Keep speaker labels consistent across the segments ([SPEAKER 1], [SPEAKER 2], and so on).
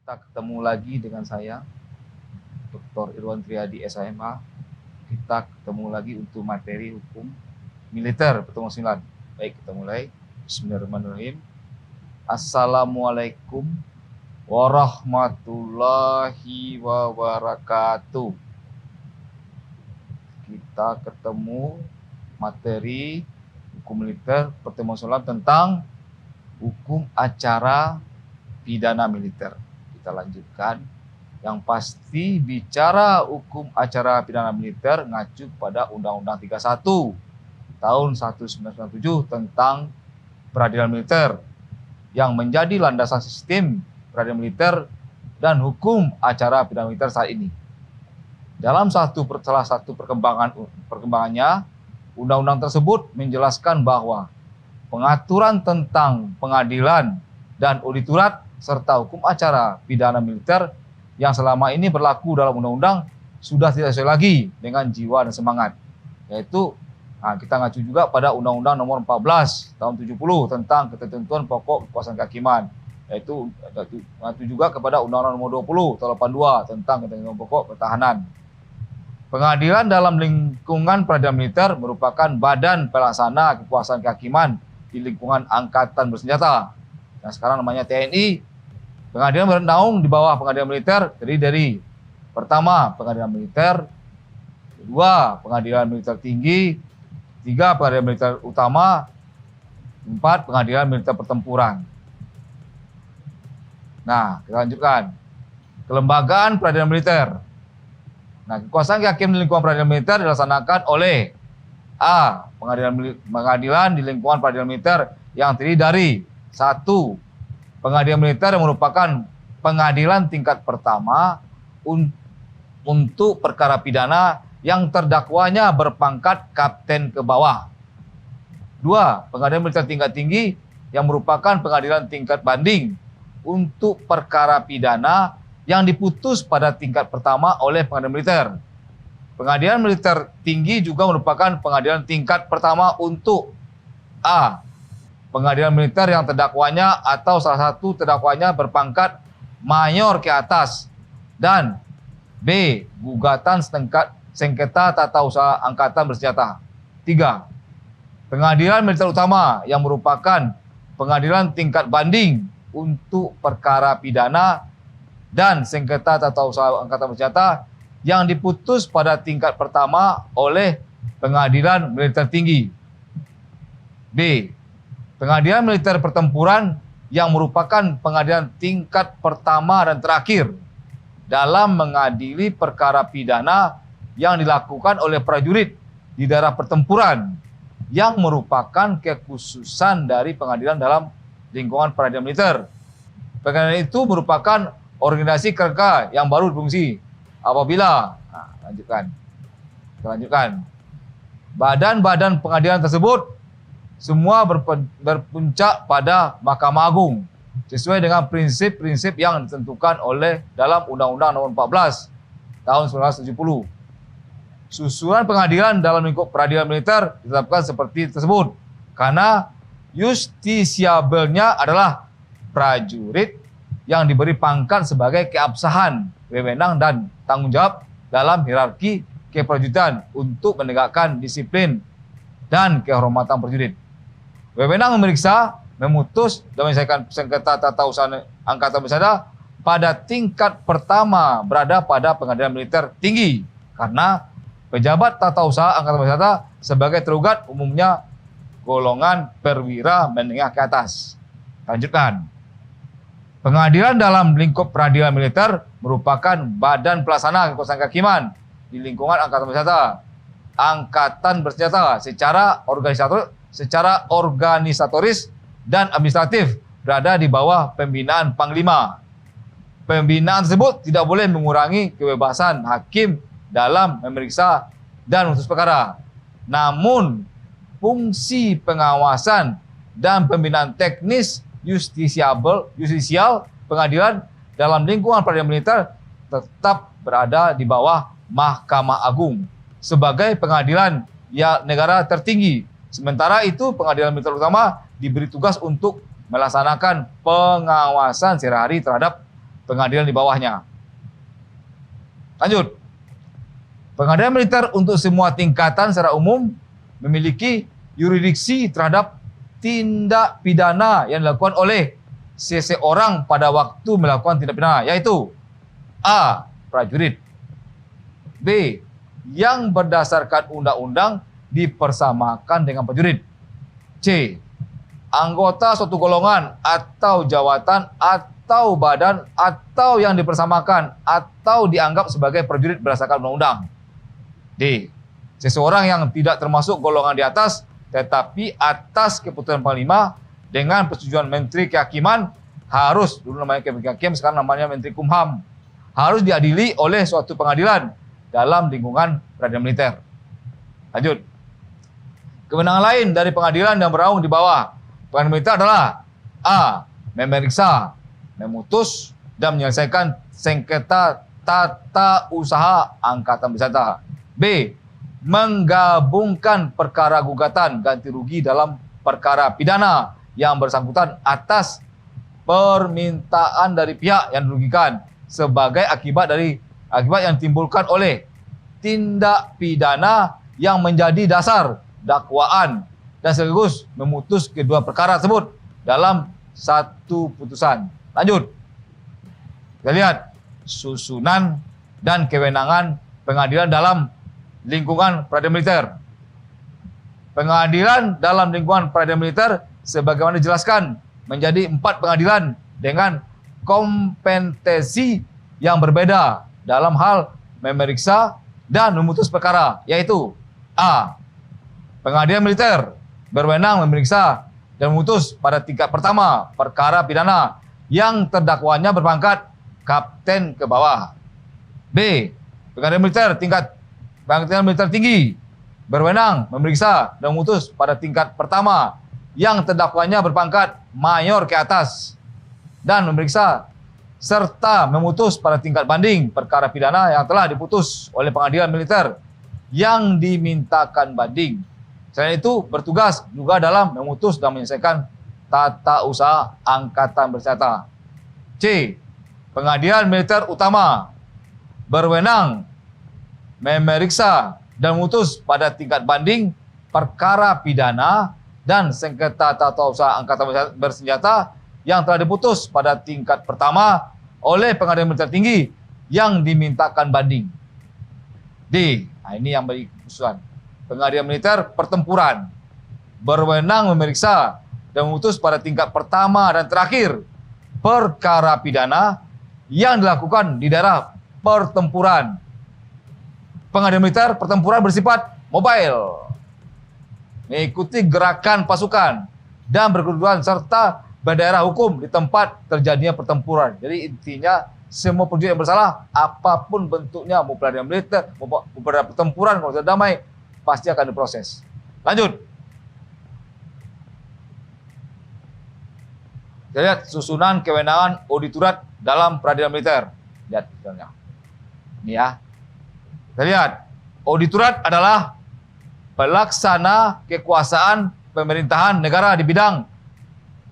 [SPEAKER 1] Kita ketemu lagi dengan saya, Dr. Irwan Triadi, SHMA. Kita ketemu lagi untuk materi hukum militer pertemuan 9. Baik, kita mulai. Bismillahirrahmanirrahim. Assalamualaikum warahmatullahi wabarakatuh. Kita ketemu materi hukum militer pertemuan 9 tentang hukum acara pidana militer. Kita lanjutkan. Yang pasti bicara hukum acara pidana militer ngacu pada Undang-Undang 31 tahun 1997 tentang peradilan militer yang menjadi landasan sistem peradilan militer dan hukum acara pidana militer saat ini. Dalam salah satu perkembangannya, undang-undang tersebut menjelaskan bahwa pengaturan tentang pengadilan dan auditorat serta hukum acara pidana militer yang selama ini berlaku dalam undang-undang sudah tidak sesuai lagi dengan jiwa dan semangat. Yaitu kita ngacu juga pada Undang-Undang Nomor 14 Tahun 70 tentang ketentuan pokok kekuasaan kehakiman. Yaitu ngacu juga kepada Undang-Undang Nomor 20 Tahun 82 tentang ketentuan pokok pertahanan. Pengadilan dalam lingkungan peradilan militer merupakan badan pelaksana kekuasaan kehakiman di lingkungan angkatan bersenjata. Nah, sekarang namanya TNI. Pengadilan bernaung di bawah pengadilan militer terdiri dari pertama pengadilan militer, kedua pengadilan militer tinggi, tiga pengadilan militer utama, empat pengadilan militer pertempuran. Nah, kita lanjutkan. Kelembagaan peradilan militer. Nah, kekuasaan kehakiman di lingkungan peradilan militer dilaksanakan oleh A. Pengadilan di lingkungan peradilan militer yang terdiri dari 1. Pengadilan militer yang merupakan pengadilan tingkat pertama untuk perkara pidana yang terdakwanya berpangkat kapten ke bawah. 2. Pengadilan militer tingkat tinggi yang merupakan pengadilan tingkat banding untuk perkara pidana yang diputus pada tingkat pertama oleh pengadilan militer. Pengadilan militer tinggi juga merupakan pengadilan tingkat pertama untuk A. Pengadilan militer yang terdakwanya atau salah satu terdakwanya berpangkat mayor ke atas, dan B. Gugatan sengketa tata usaha angkatan bersenjata. 3. Pengadilan militer utama yang merupakan pengadilan tingkat banding untuk perkara pidana dan sengketa tata usaha angkatan bersenjata yang diputus pada tingkat pertama oleh pengadilan militer tinggi. B. Pengadilan militer pertempuran yang merupakan pengadilan tingkat pertama dan terakhir dalam mengadili perkara pidana yang dilakukan oleh prajurit di daerah pertempuran yang merupakan kekhususan dari pengadilan dalam lingkungan peradilan militer. Pengadilan itu merupakan organisasi kerja yang baru berfungsi apabila kita lanjutkan. Badan-badan pengadilan tersebut semua berpuncak pada Mahkamah Agung sesuai dengan prinsip-prinsip yang ditentukan oleh dalam Undang-Undang Nomor 14 Tahun 1970. Susunan pengadilan dalam lingkup peradilan militer ditetapkan seperti tersebut karena justisiabelnya adalah prajurit yang diberi pangkat sebagai keabsahan, wewenang dan tanggung jawab dalam hierarki keprajuritan untuk menegakkan disiplin dan kehormatan prajurit. Wewenang memeriksa, memutus, dan menyelesaikan sengketa tata usaha angkatan bersenjata pada tingkat pertama berada pada pengadilan militer tinggi karena pejabat tata usaha angkatan bersenjata sebagai tergugat umumnya golongan perwira menengah ke atas. Lanjutkan. Pengadilan dalam lingkup peradilan militer merupakan badan pelaksana kekuasaan kehakiman di lingkungan angkatan bersenjata secara organisatoris dan administratif berada di bawah pembinaan Panglima. Pembinaan tersebut tidak boleh mengurangi kebebasan hakim dalam memeriksa dan memutus perkara. Namun, fungsi pengawasan dan pembinaan teknis justisial pengadilan dalam lingkungan peradilan militer tetap berada di bawah Mahkamah Agung sebagai pengadilan negara tertinggi. Sementara itu, pengadilan militer utama diberi tugas untuk melaksanakan pengawasan sehari-hari terhadap pengadilan di bawahnya. Lanjut. Pengadilan militer untuk semua tingkatan secara umum memiliki yurisdiksi terhadap tindak pidana yang dilakukan oleh seseorang pada waktu melakukan tindak pidana, yaitu A. Prajurit, B. Yang berdasarkan undang-undang dipersamakan dengan prajurit, C. Anggota suatu golongan atau jawatan atau badan atau yang dipersamakan atau dianggap sebagai prajurit berdasarkan undang-undang, D. Seseorang yang tidak termasuk golongan di atas tetapi atas keputusan Panglima dengan persetujuan Menteri Kehakiman harus, dulu namanya Menteri Kehakiman, sekarang namanya Menteri Kumham, harus diadili oleh suatu pengadilan dalam lingkungan peradilan militer. Lanjut. Kewenangan lain dari pengadilan yang bernaung di bawah pengadilan militer adalah A. Memeriksa, memutus, dan menyelesaikan sengketa tata usaha angkatan bersenjata. B. Menggabungkan perkara gugatan ganti rugi dalam perkara pidana yang bersangkutan atas permintaan dari pihak yang dirugikan sebagai akibat yang ditimbulkan oleh tindak pidana yang menjadi dasar dakwaan dan sekaligus memutus kedua perkara tersebut dalam satu putusan. Lanjut. Kita lihat susunan dan kewenangan pengadilan dalam lingkungan peradilan militer. Pengadilan dalam lingkungan peradilan militer sebagaimana dijelaskan menjadi 4 pengadilan dengan kompetensi yang berbeda dalam hal memeriksa dan memutus perkara, yaitu A. Pengadilan militer berwenang memeriksa dan memutus pada tingkat pertama perkara pidana yang terdakwanya berpangkat kapten ke bawah. B. Pengadilan militer tinggi berwenang memeriksa dan memutus pada tingkat pertama yang terdakwanya berpangkat mayor ke atas dan memeriksa serta memutus pada tingkat banding perkara pidana yang telah diputus oleh pengadilan militer yang dimintakan banding. Selain itu, bertugas juga dalam memutus dan menyelesaikan tata usaha angkatan bersenjata. C. Pengadilan militer utama berwenang memeriksa dan memutus pada tingkat banding perkara pidana dan sengketa tata usaha angkatan bersenjata yang telah diputus pada tingkat pertama oleh pengadilan militer tinggi yang dimintakan banding. D. Nah, ini yang beri khususan. Pengadilan militer pertempuran berwenang memeriksa dan memutus pada tingkat pertama dan terakhir perkara pidana yang dilakukan di daerah pertempuran. Pengadilan militer pertempuran bersifat mobile, mengikuti gerakan pasukan dan berkedudukan serta berdaerah hukum di tempat terjadinya pertempuran. Jadi intinya semua prajurit yang bersalah, apapun bentuknya, mau peradilan militer, mau pertempuran, kalau sudah damai, pasti akan diproses. Lanjut. Kita lihat susunan kewenangan auditorat dalam peradilan militer. Lihat misalnya. Ini ya. Kita lihat. Auditorat adalah pelaksana kekuasaan pemerintahan negara di bidang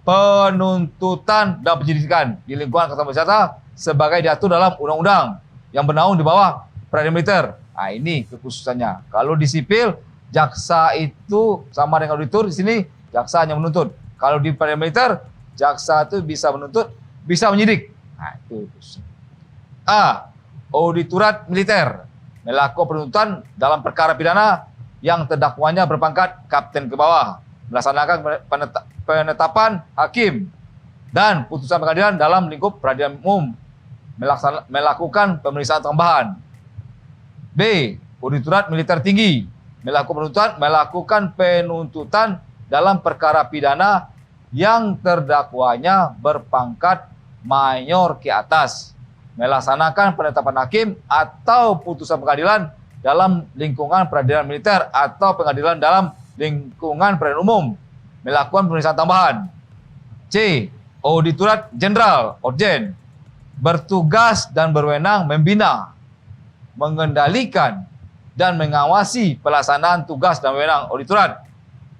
[SPEAKER 1] penuntutan dan penyidikan di lingkungan angkatan bersenjata sebagai diatur dalam undang-undang yang bernaung di bawah peradilan militer. Nah, ini kekhususannya. Kalau di sipil, jaksa itu sama dengan auditor, di sini jaksa hanya menuntut. Kalau di peradilan militer, jaksa itu bisa menuntut, bisa menyidik. Nah, itu. A. Auditorat militer melakukan penuntutan dalam perkara pidana yang terdakwanya berpangkat kapten ke bawah, melaksanakan penetapan hakim dan putusan pengadilan dalam lingkup peradilan umum, melakukan pemeriksaan tambahan. B. Auditorat militer tinggi melakukan penuntutan dalam perkara pidana yang terdakwanya berpangkat mayor ke atas, melaksanakan penetapan hakim atau putusan pengadilan dalam lingkungan peradilan militer atau pengadilan dalam lingkungan peradilan umum, melakukan pemeriksaan tambahan. C. Auditorat Jenderal (Orjen) bertugas dan berwenang membina, mengendalikan, dan mengawasi pelaksanaan tugas dan wewenang auditorat,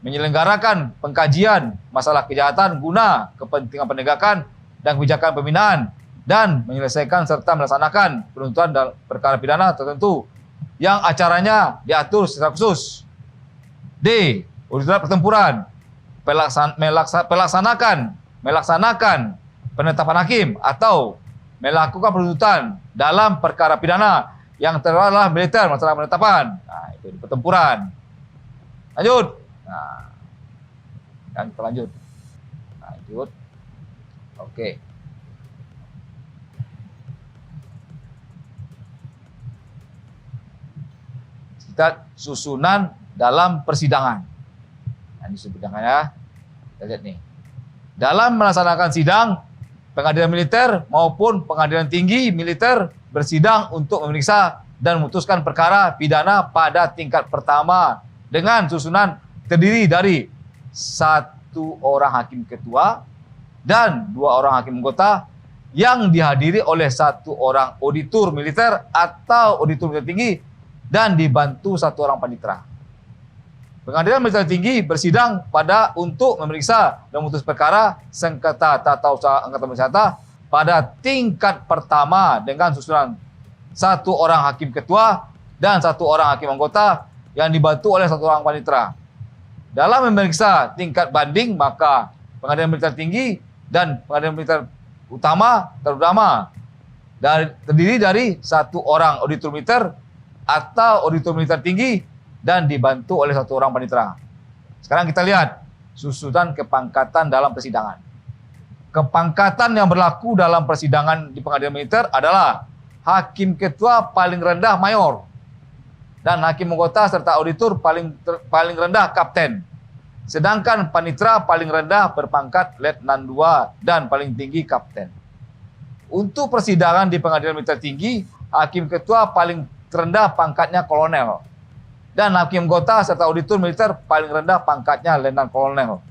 [SPEAKER 1] menyelenggarakan pengkajian masalah kejahatan guna kepentingan penegakan dan kebijakan pembinaan dan menyelesaikan serta melaksanakan penuntutan dalam perkara pidana tertentu yang acaranya diatur secara khusus. D. Auditor pertempuran melaksanakan penetapan hakim atau melakukan penuntutan dalam perkara pidana yang terlalu militer masalah penetapan. Nah, itu di pertempuran. Lanjut. Nah, dan kita lanjut. Lanjut. Oke. Kita susunan dalam persidangan. Nah, ini persidangan ya. Kita lihat nih. Dalam melaksanakan sidang, pengadilan militer maupun pengadilan tinggi militer bersidang untuk memeriksa dan memutuskan perkara pidana pada tingkat pertama dengan susunan terdiri dari 1 orang hakim ketua dan 2 orang hakim anggota yang dihadiri oleh 1 orang auditor militer atau auditor militer tinggi dan dibantu 1 orang panitera. Pengadilan militer tinggi bersidang untuk memeriksa dan memutus perkara sengketa tata usaha angkatan bersenjata pada tingkat pertama dengan susunan 1 orang hakim ketua dan 1 orang hakim anggota yang dibantu oleh 1 orang panitera. Dalam memeriksa tingkat banding, maka pengadilan militer tinggi dan pengadilan militer terutama terdiri dari 1 orang auditor militer atau auditor militer tinggi dan dibantu oleh 1 orang panitera. Sekarang kita lihat susunan kepangkatan dalam persidangan. Kepangkatan yang berlaku dalam persidangan di pengadilan militer adalah hakim ketua paling rendah mayor dan hakim anggota serta auditor paling rendah kapten. Sedangkan panitera paling rendah berpangkat letnan 2 dan paling tinggi kapten. Untuk persidangan di pengadilan militer tinggi, hakim ketua paling rendah pangkatnya kolonel. Dan hakim anggota serta auditor militer paling rendah pangkatnya letnan kolonel.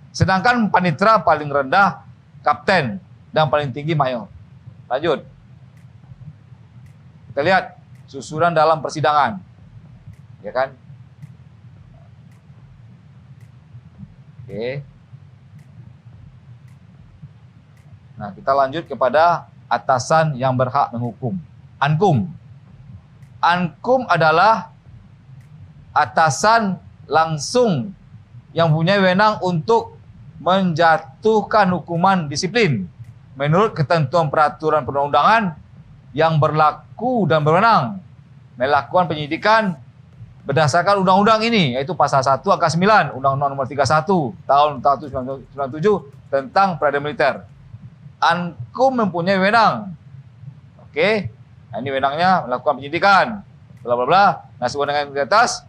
[SPEAKER 1] Sedangkan panitera paling rendah kapten dan paling tinggi mayor. Lanjut. Kita lihat susunan dalam persidangan. Ya kan? Oke. Nah, kita lanjut kepada atasan yang berhak menghukum. Ankum. Ankum adalah atasan langsung yang punya wewenang untuk menjatuhkan hukuman disiplin menurut ketentuan peraturan perundang-undangan yang berlaku dan berwenang melakukan penyidikan berdasarkan undang-undang ini, yaitu pasal 1 angka 9 Undang-Undang Nomor 31 tahun 1997 tentang peradilan militer. Ankum mempunyai wewenang. Oke. Nah, ini wewenangnya melakukan penyidikan bla bla bla. Nah, sesuai dengan di atas.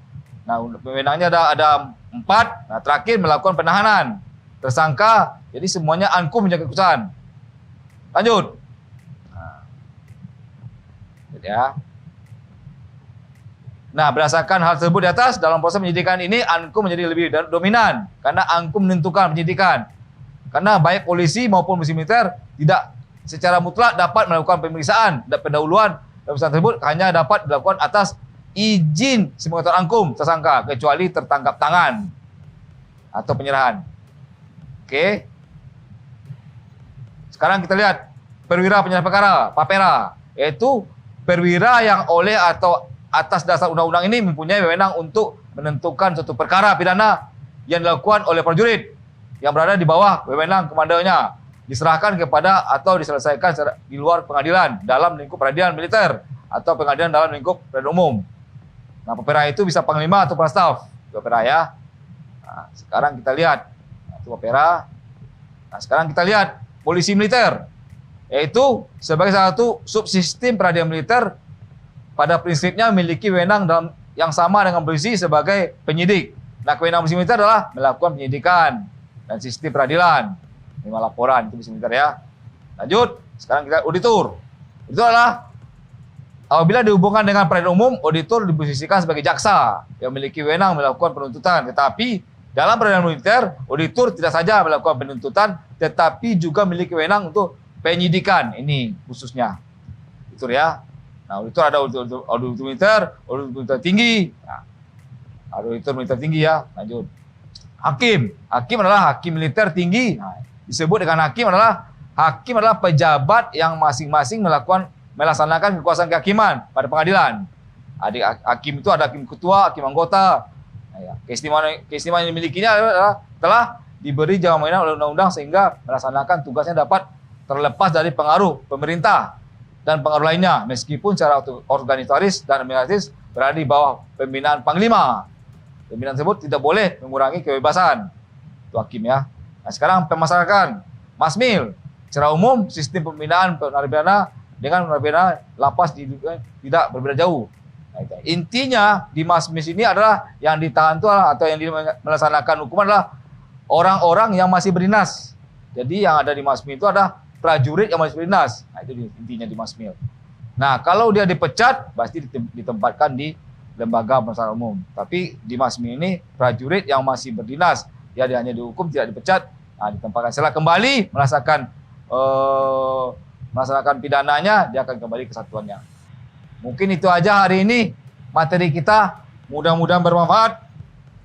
[SPEAKER 1] Nah, wewenangnya ada 4. Nah, terakhir melakukan penahanan tersangka. Jadi semuanya ankum menjaga keputusan. Lanjut. Ya. Nah, berdasarkan hal tersebut di atas, dalam proses penyidikan ini ankum menjadi lebih dominan karena ankum menentukan penyidikan. Karena baik polisi maupun polisi militer tidak secara mutlak dapat melakukan pemeriksaan dan pendahuluan pemeriksaan tersebut hanya dapat dilakukan atas izin sepengetahuan ankum tersangka kecuali tertangkap tangan atau penyerahan. Oke. Sekarang kita lihat perwira penyerahan perkara, papera, yaitu perwira yang oleh atau atas dasar undang-undang ini mempunyai wewenang untuk menentukan suatu perkara pidana yang dilakukan oleh prajurit yang berada di bawah wewenang komandonya, diserahkan kepada atau diselesaikan di luar pengadilan dalam lingkup peradilan militer atau pengadilan dalam lingkup peradilan umum. Nah, papera itu bisa panglima atau kepala staf. Papera ya. Nah, sekarang kita lihat. Nah, itu papera. Nah, sekarang kita lihat polisi militer, yaitu sebagai salah satu subsistem peradilan militer pada prinsipnya memiliki wewenang yang sama dengan polisi sebagai penyidik. Nah, kewenangan polisi militer adalah melakukan penyidikan dan sistem peradilan. Ini laporan itu polisi militer ya. Lanjut, sekarang kita auditor. Itu adalah apabila dihubungkan dengan peradilan umum, auditor diposisikan sebagai jaksa yang memiliki wewenang melakukan penuntutan. Tetapi dalam peradilan militer, auditor tidak saja melakukan penuntutan, tetapi juga memiliki wewenang untuk penyidikan. Ini khususnya. Auditor ya. Nah, auditor ada auditor militer tinggi. Nah, auditor militer tinggi ya. Lanjut. Hakim. Hakim adalah hakim militer tinggi. Nah, disebut dengan hakim adalah hakim adalah pejabat yang masing-masing melaksanakan kekuasaan kehakiman pada pengadilan. Hakim itu ada hakim ketua, hakim anggota. Nah, ya. Keistimewaan yang dimilikinya adalah telah diberi jaminan oleh undang-undang sehingga melaksanakan tugasnya dapat terlepas dari pengaruh pemerintah dan pengaruh lainnya, meskipun secara organisatoris dan administratif berada di bawah pembinaan Panglima. Pembinaan tersebut tidak boleh mengurangi kebebasan. Itu hakim ya. Nah, sekarang pemasarakatan, Masmil. Secara umum, sistem pembinaan narapidana dengan narapidana lapas tidak berbeda jauh. Nah, intinya di Masmil ini adalah yang ditahan itu atau yang melaksanakan hukuman adalah orang-orang yang masih berdinas. Jadi yang ada di Masmil itu ada prajurit yang masih berdinas. Nah, itu intinya di Masmil. Nah, kalau dia dipecat, pasti ditempatkan di lembaga pemasyarakatan umum. Tapi di Masmil ini prajurit yang masih berdinas, dia hanya dihukum, tidak dipecat, nah, ditempatkan. Setelah kembali melaksanakan pidananya, dia akan kembali ke satuannya. Mungkin itu aja hari ini materi kita. Mudah-mudahan bermanfaat.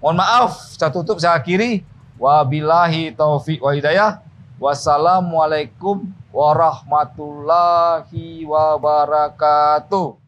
[SPEAKER 1] Mohon maaf, saya tutup, saya akhiri. Wabillahi taufiq wa hidayah. Wassalamualaikum warahmatullahi wabarakatuh.